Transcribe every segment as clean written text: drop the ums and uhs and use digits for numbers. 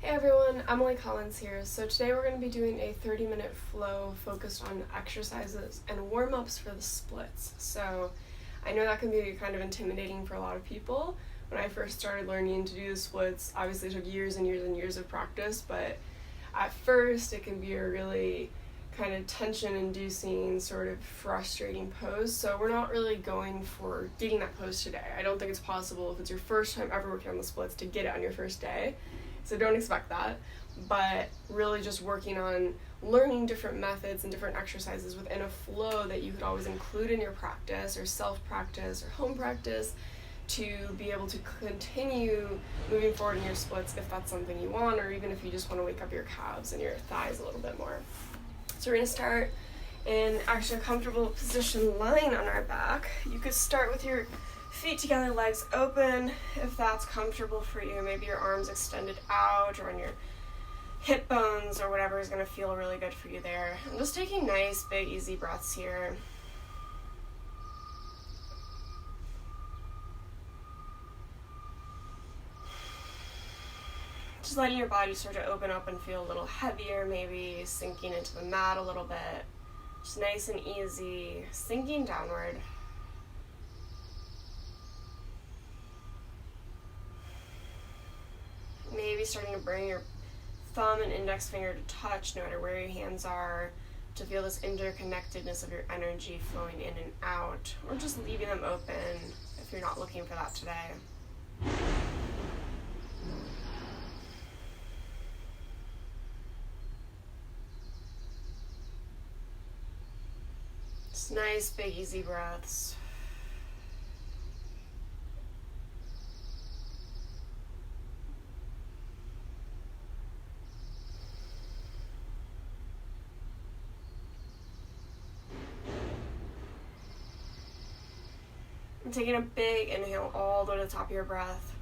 Hey everyone, Emily Collins here. So today we're going to be doing a 30-minute flow focused on exercises and warm-ups for the splits. So I know that can be kind of intimidating for a lot of people. When I first started learning to do the splits, obviously it took years and years and years of practice, but at first it can be a really kind of tension-inducing, sort of frustrating pose. So we're not really going for getting that pose today. I don't think it's possible if it's your first time ever working on the splits to get it on your first day. So don't expect that, but really just working on learning different methods and different exercises within a flow that you could always include in your practice or self-practice or home practice to be able to continue moving forward in your splits if that's something you want, or even if you just want to wake up your calves and your thighs a little bit more. So we're going to start in actually a comfortable position lying on our back. You could start with your feet together, legs open, if that's comfortable for you. Maybe your arms extended out or on your hip bones or whatever is going to feel really good for you there. And just taking nice, big, easy breaths here. Just letting your body start to open up and feel a little heavier, maybe sinking into the mat a little bit. Just nice and easy, sinking downward. Maybe starting to bring your thumb and index finger to touch no matter where your hands are, to feel this interconnectedness of your energy flowing in and out, or just leaving them open if you're not looking for that today. Just nice, big, easy breaths. And taking a big inhale all the way to the top of your breath.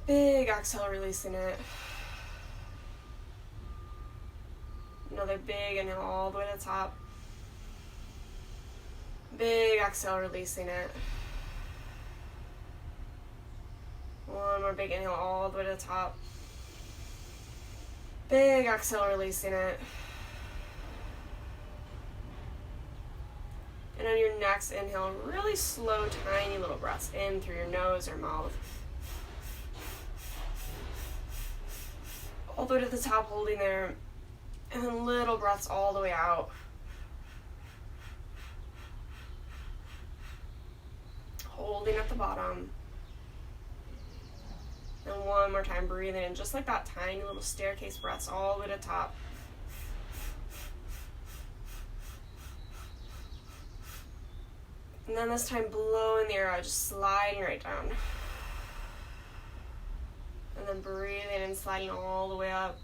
Big exhale, releasing it. Another big inhale all the way to the top. Big exhale, releasing it. One more big inhale all the way to the top. Big exhale, releasing it. And on your next inhale, really slow, tiny little breaths in through your nose or mouth. All the way to the top, holding there. And then little breaths all the way out. Holding at the bottom. And one more time, breathing in just like that, tiny little staircase breaths all the way to the top. And then this time, blowing the air out, just sliding right down. And then breathing and sliding all the way up.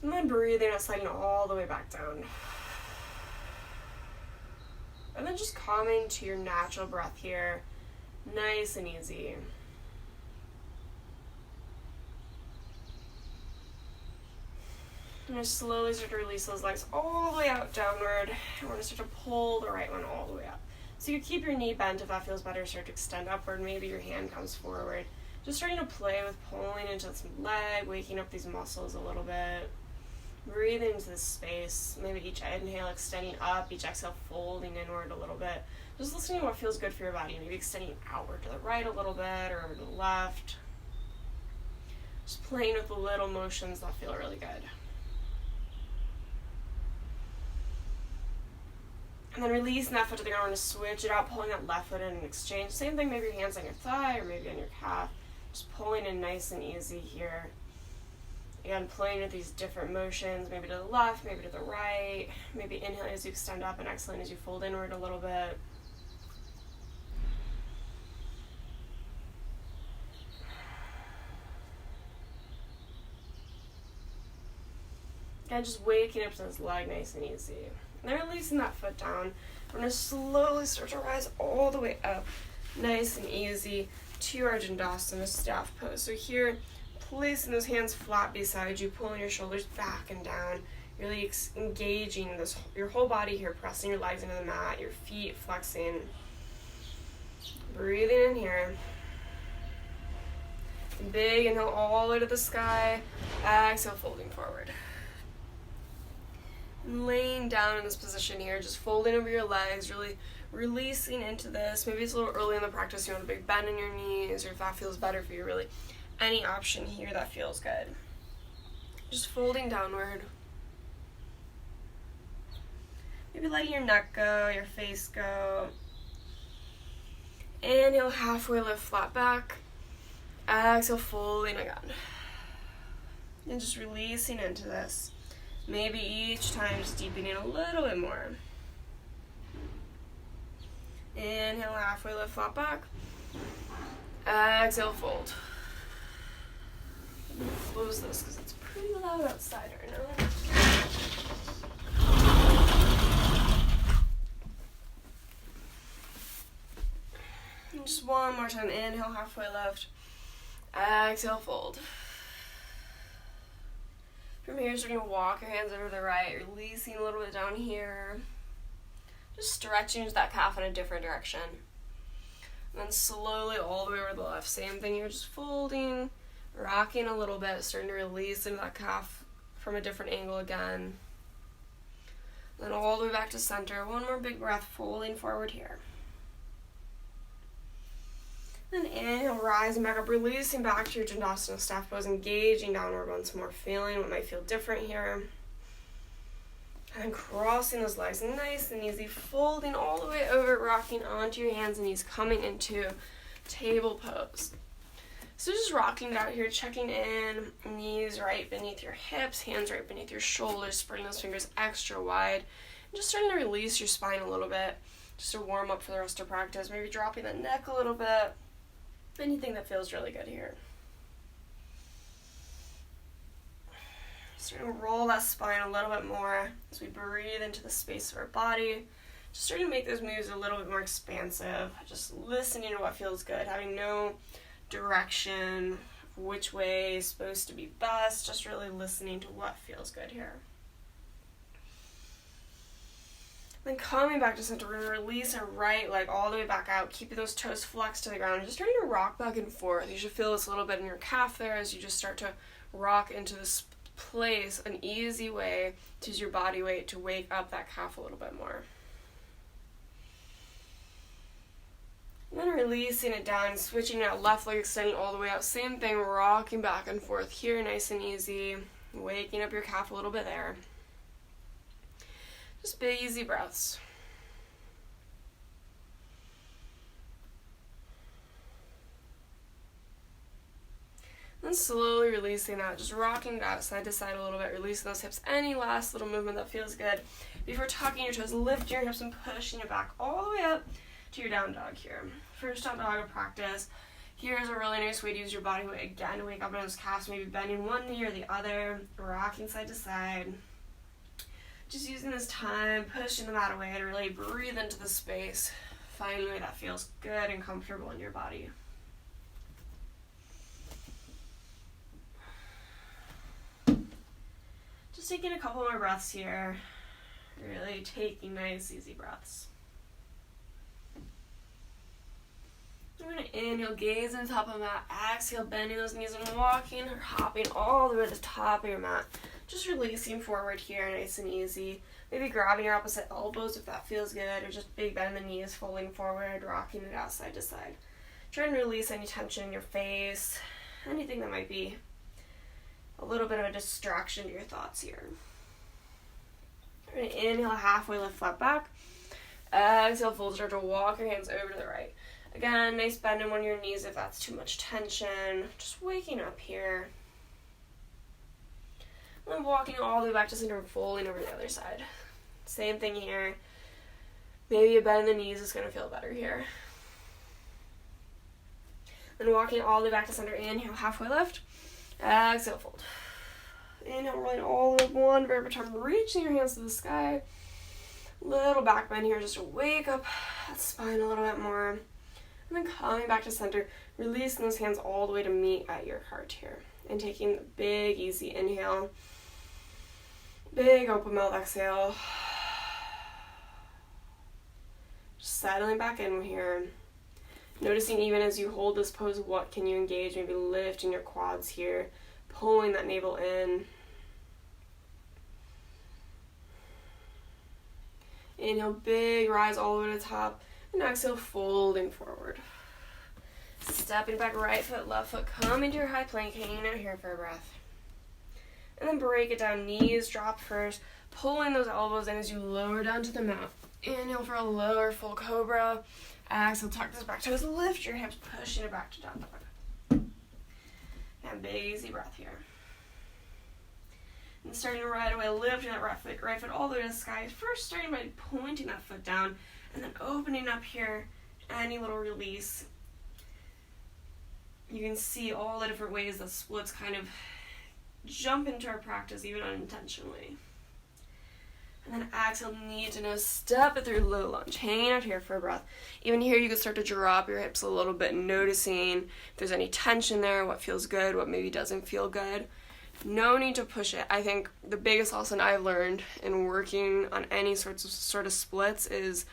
And then breathing and sliding all the way back down. And then just coming to your natural breath here, nice and easy. And just slowly start to release those legs all the way out downward. And we're going to start to pull the right one all the way up. So you keep your knee bent if that feels better. Start to extend upward. Maybe your hand comes forward. Just starting to play with pulling into this leg, waking up these muscles a little bit. Breathing into this space. Maybe each inhale extending up, each exhale folding inward a little bit. Just listening to what feels good for your body. Maybe extending outward to the right a little bit or to the left. Just playing with the little motions that feel really good. And then releasing that foot to the ground. We're going to switch it out, pulling that left foot in and exchange. Same thing, maybe your hands on your thigh or maybe on your calf. Just pulling in nice and easy here. Again, playing with these different motions, maybe to the left, maybe to the right. Maybe inhaling as you extend up and exhaling as you fold inward a little bit. Again, just waking up to this leg nice and easy. And then releasing that foot down. We're going to slowly start to rise all the way up, nice and easy, to Arjuna staff pose. So here, placing those hands flat beside you, pulling your shoulders back and down, really engaging your whole body here, pressing your legs into the mat, your feet flexing. Breathing in here. Big inhale all the way to the sky. Exhale, folding forward. And laying down in this position here, just folding over your legs, really releasing into this. Maybe it's a little early in the practice, you want a big bend in your knees, or if that feels better for you, really. Any option here that feels good. Just folding downward. Maybe letting your neck go, your face go. Inhale, halfway lift, flat back. Exhale, folding again. And just releasing into this. Maybe each time just deepening a little bit more. Inhale, halfway lift, flat back. Exhale, fold. I'm gonna close this because it's pretty loud outside right now. And just one more time. Inhale, halfway lift. Exhale, fold. From here, you're going to walk your hands over to the right, releasing a little bit down here. Just stretching that calf in a different direction. And then slowly all the way over to the left. Same thing here, just folding, rocking a little bit, starting to release into that calf from a different angle again. Then all the way back to center. One more big breath, folding forward here. Then inhale, rising back up, releasing back to your Dandasana staff pose, engaging downward once more, feeling what might feel different here. And crossing those legs nice and easy, folding all the way over, rocking onto your hands and knees, coming into table pose. So just rocking it out here, checking in, knees right beneath your hips, hands right beneath your shoulders, spreading those fingers extra wide, and just starting to release your spine a little bit, just to warm up for the rest of practice. Maybe dropping the neck a little bit, anything that feels really good here. Starting to roll that spine a little bit more as we breathe into the space of our body. Just starting to make those moves a little bit more expansive. Just listening to what feels good, having no direction, which way is supposed to be best. Just really listening to what feels good here. Then coming back to center, we're going to release our right leg all the way back out, keeping those toes flexed to the ground, and just starting to rock back and forth. You should feel this a little bit in your calf there as you just start to rock into this place, an easy way to use your body weight to wake up that calf a little bit more. And then releasing it down, switching out, left leg extending all the way out. Same thing, rocking back and forth here, nice and easy, waking up your calf a little bit there. Just big, easy breaths. Then slowly releasing that, just rocking it out side to side a little bit, releasing those hips. Any last little movement that feels good. Before tucking your toes, lifting your hips and pushing it back all the way up to your down dog here. First down dog of practice. Here's a really nice way to use your body weight again to wake up in those calves, maybe bending one knee or the other, rocking side to side. Just using this time, pushing them out of the way to really breathe into the space. Find a way that feels good and comfortable in your body. Just taking a couple more breaths here. Really taking nice, easy breaths. We're going to inhale, gaze on top of the mat. Exhale, bending those knees and walking or hopping all the way to the top of your mat. Just releasing forward here, nice and easy. Maybe grabbing your opposite elbows if that feels good, or just big bend in the knees, folding forward, rocking it out side to side. Trying to release any tension in your face, anything that might be a little bit of a distraction to your thoughts here. We're going to inhale, halfway lift, flat back. Exhale, fold, start to walk your hands over to the right. Again, nice bend in one of your knees if that's too much tension. Just waking up here. And then walking all the way back to center and folding over the other side. Same thing here. Maybe a bend in the knees is going to feel better here. Then walking all the way back to center. Inhale, halfway lift. Exhale, fold. Inhale, rolling all the way one vertical time, reaching your hands to the sky. Little back bend here just to wake up that spine a little bit more. And then coming back to center, releasing those hands all the way to meet at your heart here. And taking a big, easy inhale. Big open mouth exhale. Just settling back in here. Noticing even as you hold this pose, what can you engage? Maybe lifting your quads here, pulling that navel in. Inhale, big rise all the way to the top, and exhale, folding forward. Stepping back, right foot, left foot, come into your high plank, hanging out here for a breath. And then break it down, knees drop first, pulling those elbows in as you lower down to the mat. Inhale for a lower full cobra. Exhale, tuck those back toes, lift your hips, pushing it back to down dog. And big easy breath here. And starting right away, lifting that right foot all the way to the sky. First starting by pointing that foot down, and then opening up here, any little release. You can see all the different ways that splits kind of jump into our practice, even unintentionally. And then exhale, knee to nose, step it through low lunge, hanging out here for a breath. Even here, you can start to drop your hips a little bit, noticing if there's any tension there, what feels good, what maybe doesn't feel good. No need to push it. I think the biggest lesson I've learned in working on any sort of splits is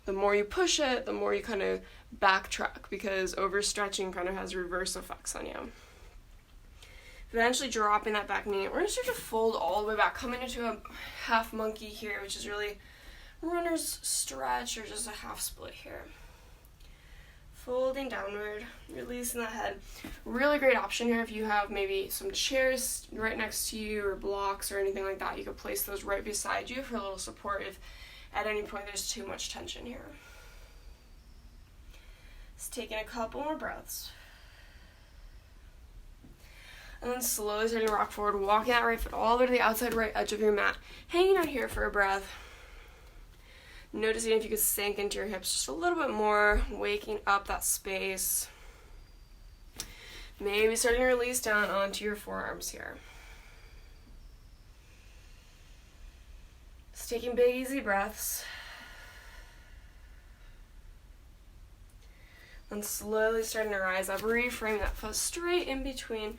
the more you push it, the more you kind of backtrack, because overstretching kind of has reverse effects on you. Eventually dropping that back knee, we're going to start to fold all the way back, coming into a half monkey here, which is really runner's stretch or just a half split here. Folding downward, releasing the head. Really great option here if you have maybe some chairs right next to you or blocks or anything like that. You could place those right beside you for a little support if at any point there's too much tension here. Just taking a couple more breaths. And then slowly starting to rock forward, walking that right foot all the way to the outside right edge of your mat. Hanging out here for a breath. Noticing if you could sink into your hips just a little bit more, waking up that space. Maybe starting to release down onto your forearms here. Just taking big, easy breaths. And slowly starting to rise up, reframe that foot straight in between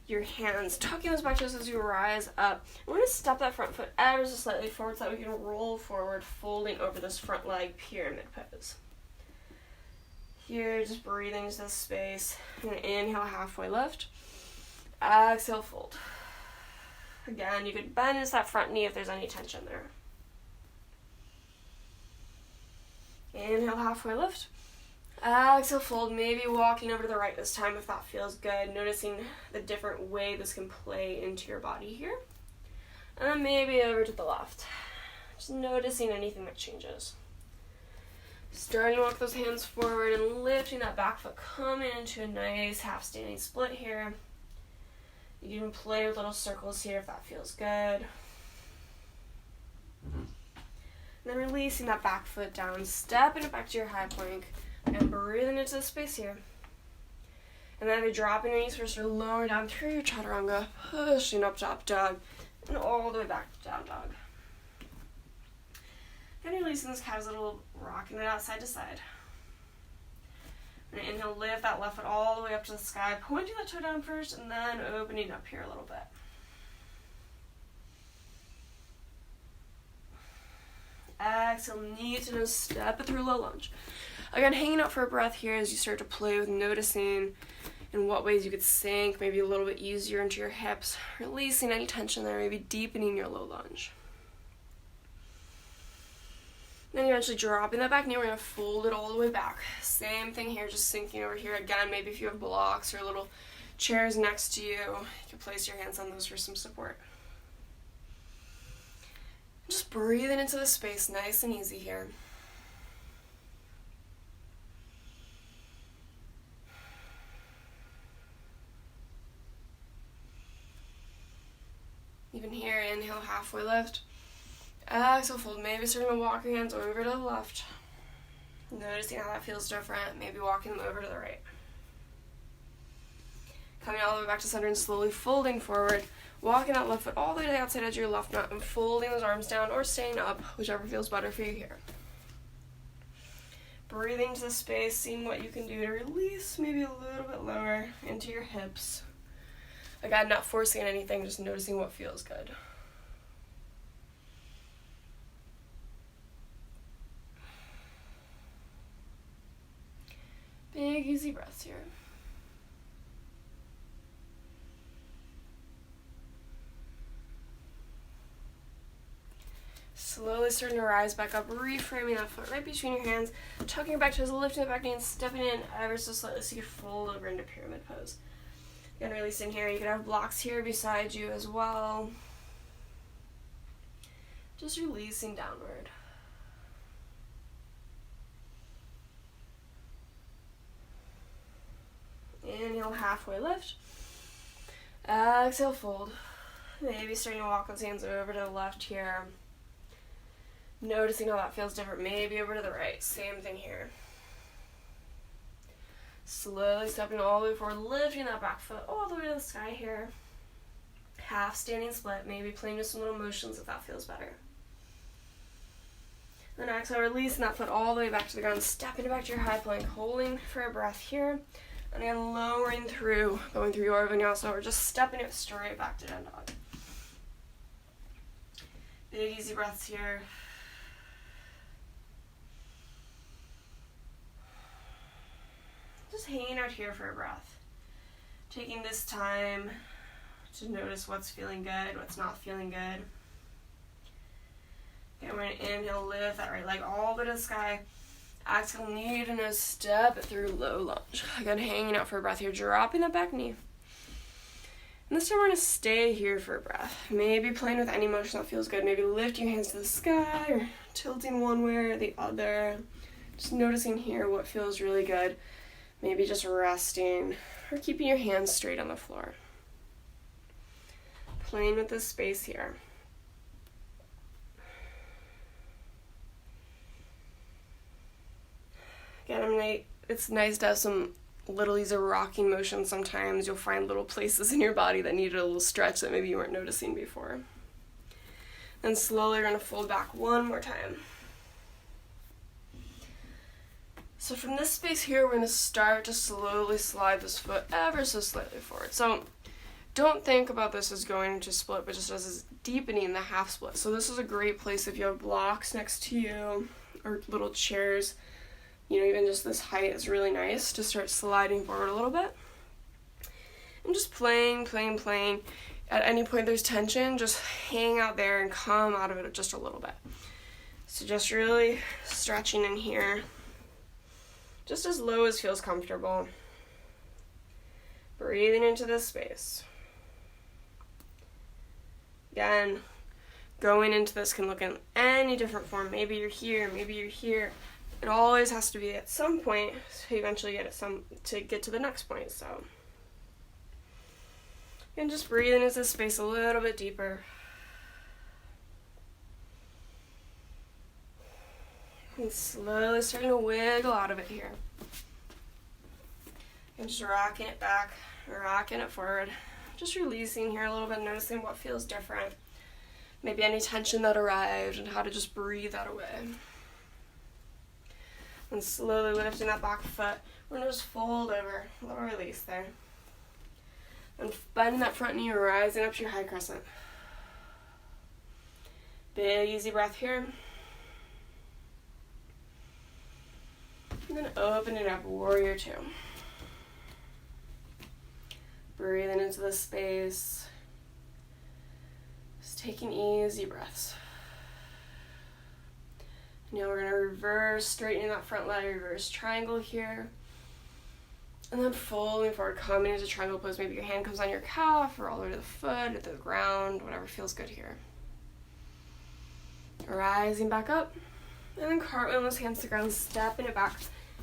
your hands, tucking those back toes as you rise up. We're going to step that front foot ever so slightly forward so that we can roll forward, folding over this front leg, pyramid pose. Here, just breathing into this space. And inhale, halfway lift. Exhale, fold. Again, you could bend into that front knee if there's any tension there. Inhale, halfway lift. Exhale, fold, maybe walking over to the right this time if that feels good. Noticing the different way this can play into your body here. And then maybe over to the left. Just noticing anything that changes. Starting to walk those hands forward and lifting that back foot, coming into a nice half standing split here. You can even play with little circles here if that feels good. And then releasing that back foot down, stepping it back to your high plank. And breathing into the space here. And then dropping your knees first, or lower down through your chaturanga, pushing up to up dog, and all the way back to down dog. Then releasing this calves a little, rocking it out side to side. And inhale, lift that left foot all the way up to the sky, pointing that toe down first, and then opening up here a little bit. Exhale, knee to nose, step it through low lunge. Again, hanging out for a breath here as you start to play with noticing in what ways you could sink, maybe a little bit easier into your hips, releasing any tension there, maybe deepening your low lunge. Then eventually dropping that back knee, we're going to fold it all the way back. Same thing here, just sinking over here. Again, maybe if you have blocks or little chairs next to you, you can place your hands on those for some support. Just breathing into the space, nice and easy here. Even here, inhale, halfway lift. Exhale, fold. Maybe starting to walk your hands over to the left. Noticing how that feels different. Maybe walking them over to the right. Coming all the way back to center and slowly folding forward. Walking that left foot all the way to the outside edge of your left knot and folding those arms down or staying up, whichever feels better for you here. Breathing to the space, seeing what you can do to release maybe a little bit lower into your hips. Again, not forcing anything, just noticing what feels good. Big, easy breaths here. Slowly starting to rise back up, reframing that foot right between your hands, tucking your back toes, lifting the back knee, and stepping in ever so slightly so you fold over into pyramid pose. Again, releasing here. You can have blocks here beside you as well. Just releasing downward. Inhale, halfway lift. Exhale, fold. Maybe starting to walk those hands over to the left here. Noticing how that feels different. Maybe over to the right. Same thing here. Slowly stepping all the way forward, lifting that back foot all the way to the sky here. Half standing split. Maybe playing with some little motions if that feels better. Then exhale, releasing that foot all the way back to the ground. Stepping it back to your high plank. Holding for a breath here. And again, lowering through, going through your vinyasa, or just stepping it straight back to down dog. Big, easy breaths here. Just hanging out here for a breath. Taking this time to notice what's feeling good, what's not feeling good. Okay, we're going to inhale, lift that right leg all the way to the sky. Exhale, knee to nose, step it through low lunge. Again, hanging out for a breath here, dropping that back knee. And this time we're going to stay here for a breath. Maybe playing with any motion that feels good. Maybe lifting your hands to the sky or tilting one way or the other. Just noticing here what feels really good. Maybe just resting or keeping your hands straight on the floor. Playing with this space here. Again, it's nice to have some little ease of rocking motion sometimes. You'll find little places in your body that need a little stretch that maybe you weren't noticing before. Then slowly we're going to fold back one more time. So from this space here, we're going to start to slowly slide this foot ever so slightly forward. So don't think about this as going into split, but just as deepening the half split. So this is a great place if you have blocks next to you or little chairs. You know, even just this height is really nice to start sliding forward a little bit. And just playing. At any point there's tension, just hang out there and come out of it just a little bit. So just really stretching in here. Just as low as feels comfortable. Breathing into this space. Again, going into this can look in any different form. Maybe you're here, maybe you're here. It always has to be at some point to eventually get to the next point. So, and just breathing into this space a little bit deeper. And slowly starting to wiggle out of it here. And just rocking it back, rocking it forward. Just releasing here a little bit, noticing what feels different. Maybe any tension that arrived and how to just breathe that away. And slowly lifting that back foot. We're going to just fold over, a little release there. And bending that front knee, rising up to your high crescent. Big easy breath here. And then open it up, warrior two. Breathing into the space. Just taking easy breaths. Now we're going to reverse, straightening that front leg, reverse triangle here. And then folding forward, coming into triangle pose. Maybe your hand comes on your calf or all the way to the foot, or to the ground, whatever feels good here. Rising back up. And then cartwheel those hands to the ground, stepping it back,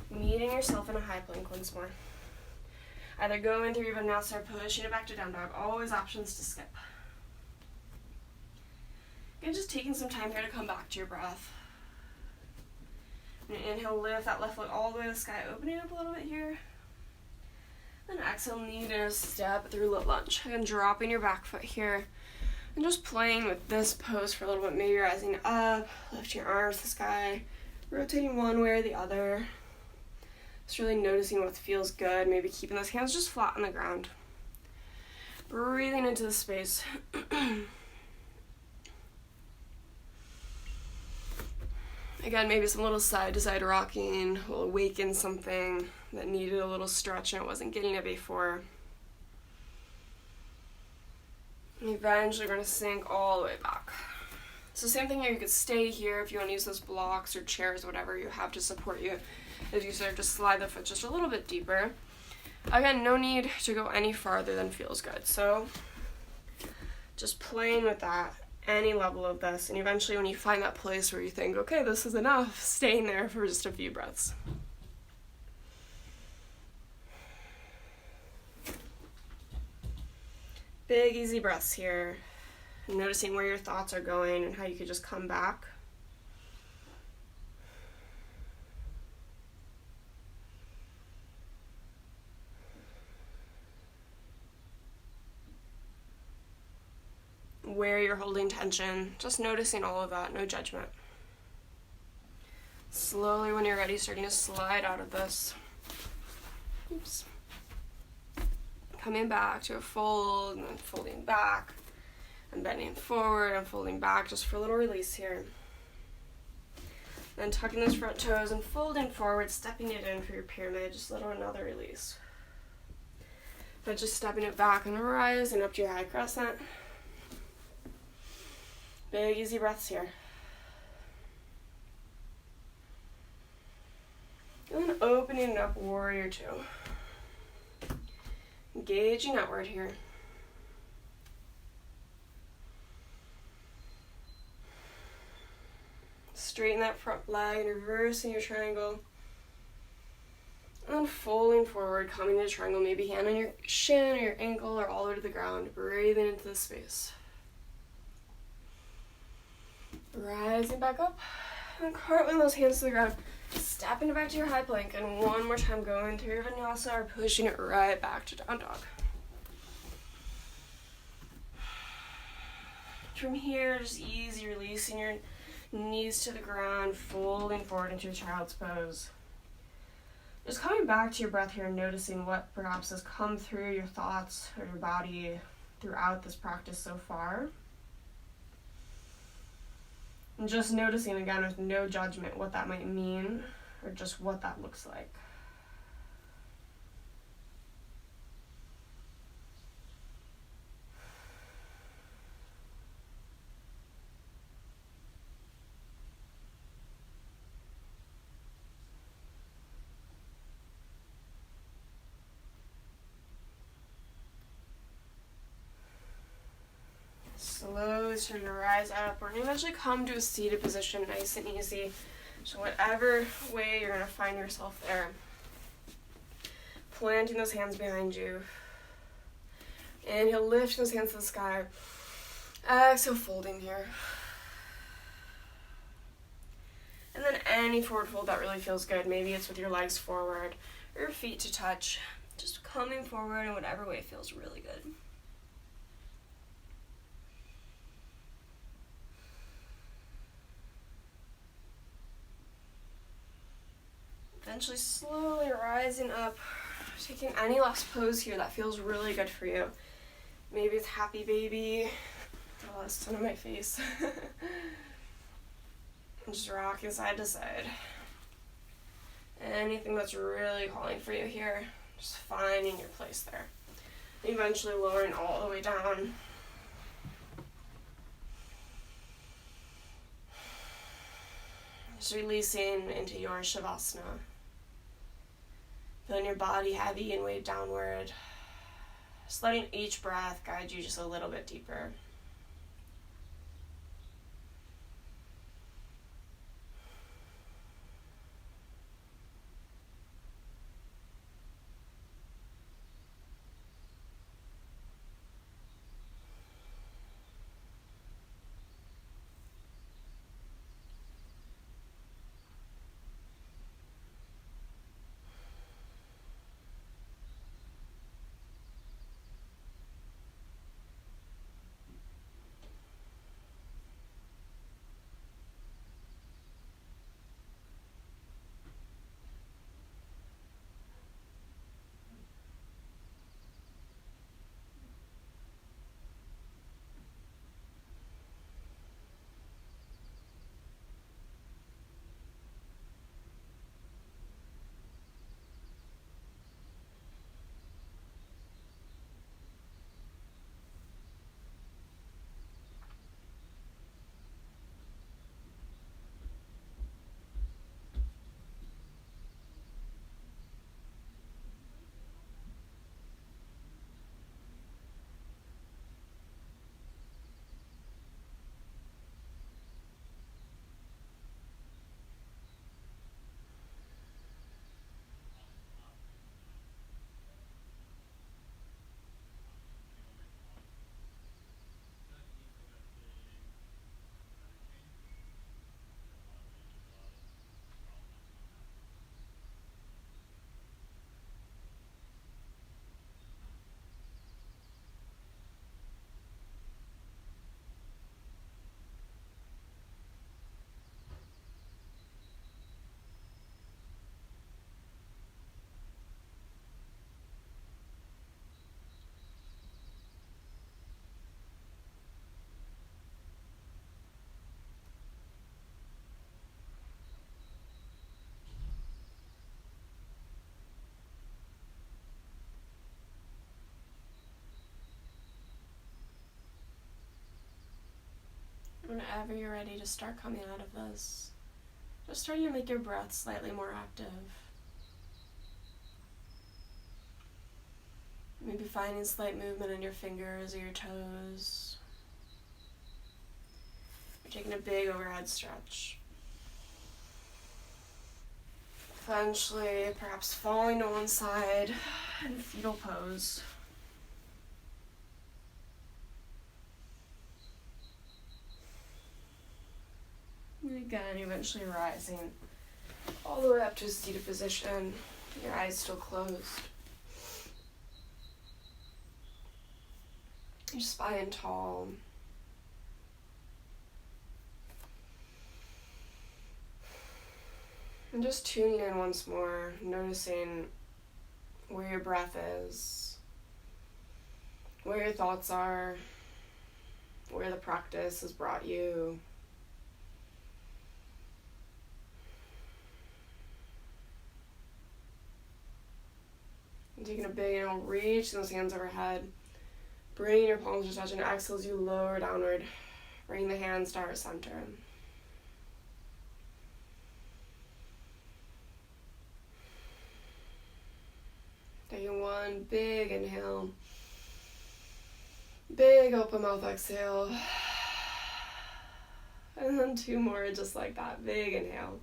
meeting yourself in a high plank once more. Either going through your vinyasa or pushing it back to down dog. Always options to skip. And just taking some time here to come back to your breath. And inhale, lift that left leg all the way to the sky, opening up a little bit here. Then exhale, knee to step through low lunge. And dropping your back foot here. And just playing with this pose for a little bit. Maybe rising up, lifting your arms to the sky, rotating one way or the other. Just really noticing what feels good. Maybe keeping those hands just flat on the ground. Breathing into the space. Again, maybe some little side to side rocking will awaken something that needed a little stretch and it wasn't getting it before. And eventually we're going to sink all the way back. So same thing here, you could stay here if you want to use those blocks or chairs, whatever you have to support you, as you start to slide the foot just a little bit deeper. Again, no need to go any farther than feels good. So just playing with that, any level of this, and eventually when you find that place where you think, okay, this is enough, staying there for just a few breaths. Big, easy breaths here. Noticing where your thoughts are going and how you could just come back. Where you're holding tension, just noticing all of that, no judgment. Slowly, when you're ready, starting to slide out of this. Oops. Coming back to a fold, and then folding back, and bending forward, and folding back, just for a little release here. Then tucking those front toes and folding forward, stepping it in for your pyramid, just another release. Then just stepping it back and rising up to your high crescent. Big, easy breaths here. And then opening up, warrior two. Engaging outward here. Straighten that front leg, reversing your triangle. And then folding forward, coming to triangle, maybe hand on your shin or your ankle or all the way to the ground, breathing into the space. Rising back up, and cartwheeling those hands to the ground. Stepping it back to your high plank, and one more time going to your vinyasa or pushing it right back to down dog. From here, just easy releasing your knees to the ground, folding forward into your child's pose. Just coming back to your breath here and noticing what perhaps has come through your thoughts or your body throughout this practice so far. And just noticing, again, with no judgment, what that might mean or just what that looks like. Slowly starting to rise up. We're going to eventually come to a seated position, nice and easy. So whatever way you're going to find yourself there. Planting those hands behind you. Inhale, lift those hands to the sky. Exhale, folding here. And then any forward fold that really feels good. Maybe it's with your legs forward or your feet to touch. Just coming forward in whatever way feels really good. Eventually slowly rising up, taking any last pose here that feels really good for you. Maybe it's happy baby. Oh, that's on my face. And just rocking side to side. Anything that's really calling for you here, just finding your place there. Eventually lowering all the way down. Just releasing into your Shavasana. Feeling your body heavy and weighed downward. Just letting each breath guide you just a little bit deeper. Whenever you're ready to start coming out of this, just starting to make your breath slightly more active. Maybe finding slight movement in your fingers or your toes. You're taking a big overhead stretch. Eventually, perhaps falling to one side in fetal pose. And again, eventually rising all the way up to a seated position, your eyes still closed. Your spine tall. And just tuning in once more, noticing where your breath is, where your thoughts are, where the practice has brought you. And taking a big inhale, reach those hands overhead. Bring your palms to touch, and exhale as you lower downward. Bring the hands to heart center. Taking one big inhale. Big open mouth exhale. And then two more just like that. Big inhale.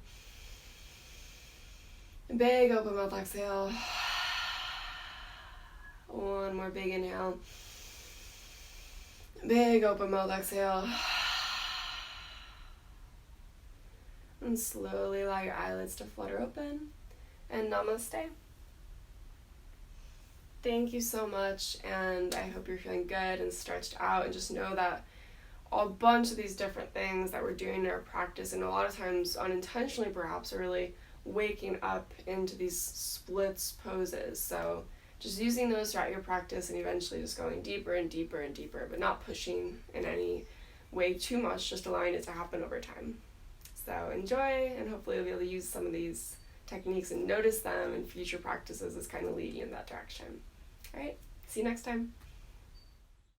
Big open mouth exhale. One more big inhale. Big open mouth exhale. And slowly allow your eyelids to flutter open. And namaste. Thank you so much, and I hope you're feeling good and stretched out, and just know that a bunch of these different things that we're doing in our practice, and a lot of times unintentionally perhaps, are really waking up into these splits poses. So just using those throughout your practice and eventually just going deeper and deeper and deeper, but not pushing in any way too much, just allowing it to happen over time. So enjoy, and hopefully you'll be able to use some of these techniques and notice them in future practices as kind of lead you in that direction. All right, see you next time.